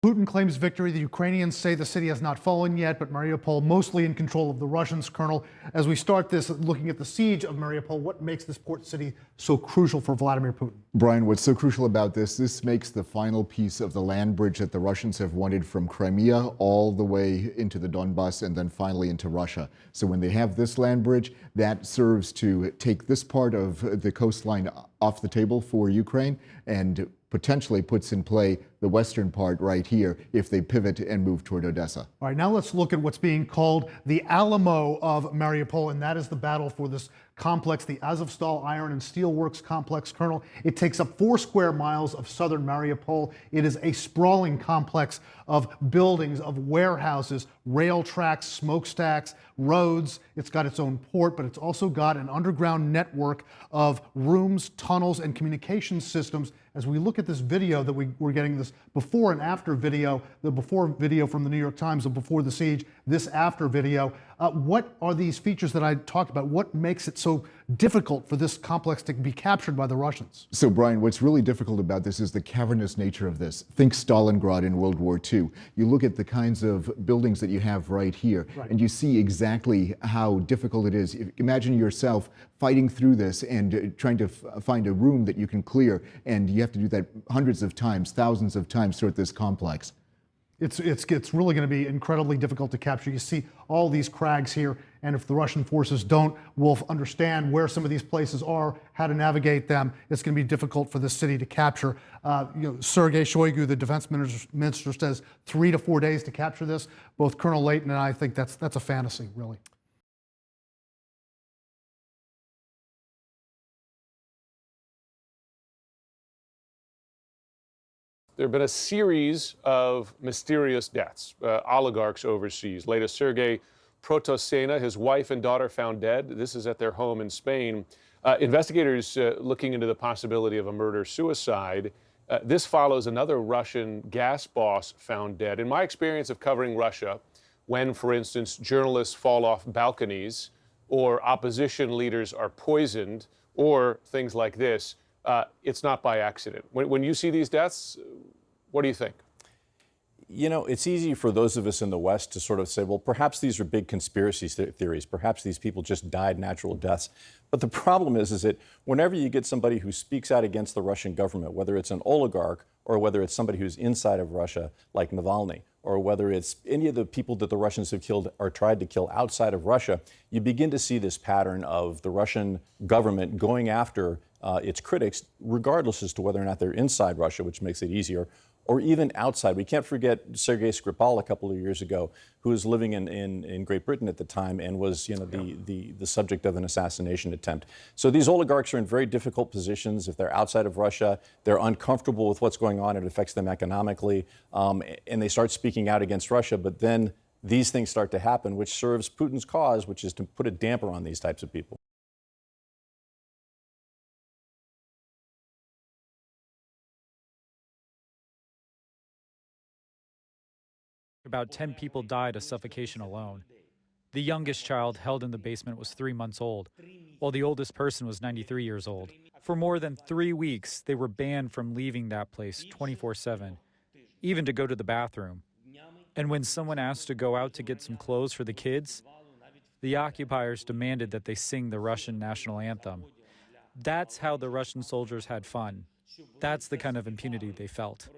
Putin claims victory. The Ukrainians say the city has not fallen yet, but Mariupol mostly in control of the Russians. Colonel, as we start this, looking at the siege of Mariupol, what makes this port city so crucial for Vladimir Putin? Brian, what's so crucial about this makes the final piece of the land bridge that the Russians have wanted from Crimea all the way into the Donbass and then finally into Russia. So when they have this land bridge, that serves to take this part of the coastline off the table for Ukraine and potentially puts in play the western part right here if they pivot and move toward Odessa. All right, now let's look at what's being called the Alamo of Mariupol, and that is the battle for this complex, the Azovstal Iron and Steel Works complex. Colonel, it takes up 4 square miles of southern Mariupol. It is a sprawling complex of buildings, of warehouses, rail tracks, smokestacks, roads. It's got its own port, but it's also got an underground network of rooms, tunnels, and communication systems. As we look at this video that we're getting, this before and after video, the before video from the New York Times of before the siege, this after video, what are these features that I talked about? What makes it so difficult for this complex to be captured by the Russians? So, Brian, what's really difficult about this is the cavernous nature of this. Think Stalingrad in World War II. You look at the kinds of buildings that you have right here, and you see exactly how difficult it is. Imagine yourself fighting through this and trying to find a room that you can clear, and you have to do that hundreds of times, thousands of times throughout this complex. It's really going to be incredibly difficult to capture. You see all these crags here, and if the Russian forces will understand where some of these places are, how to navigate them, it's going to be difficult for this city to capture. Sergei Shoigu, the defense minister, says 3 to 4 days to capture this. Both Colonel Layton and I think that's a fantasy, really. There have been a series of mysterious deaths, oligarchs overseas. Latest, Sergei Protosena, his wife and daughter found dead. This is at their home in Spain. Investigators looking into the possibility of a murder-suicide. This follows another Russian gas boss found dead. In my experience of covering Russia, when, for instance, journalists fall off balconies or opposition leaders are poisoned or things like this, it's not by accident. When you see these deaths, what do you think? You know, it's easy for those of us in the West to sort of say, well, perhaps these are big conspiracy theories. Perhaps these people just died natural deaths. But the problem is that whenever you get somebody who speaks out against the Russian government, whether it's an oligarch or whether it's somebody who's inside of Russia, like Navalny, or whether it's any of the people that the Russians have killed or tried to kill outside of Russia, you begin to see this pattern of the Russian government going after its critics, regardless as to whether or not they're inside Russia, which makes it easier, or even outside. We can't forget Sergei Skripal a couple of years ago, who was living in Great Britain at the time and was, you know, the subject of an assassination attempt. So these oligarchs are in very difficult positions. If they're outside of Russia, they're uncomfortable with what's going on. It affects them economically, and they start speaking out against Russia. But then these things start to happen, which serves Putin's cause, which is to put a damper on these types of people. About 10 people died of suffocation alone. The youngest child held in the basement was 3 months old, while the oldest person was 93 years old. For more than 3 weeks, they were banned from leaving that place 24/7, even to go to the bathroom. And when someone asked to go out to get some clothes for the kids, the occupiers demanded that they sing the Russian national anthem. That's how the Russian soldiers had fun. That's the kind of impunity they felt.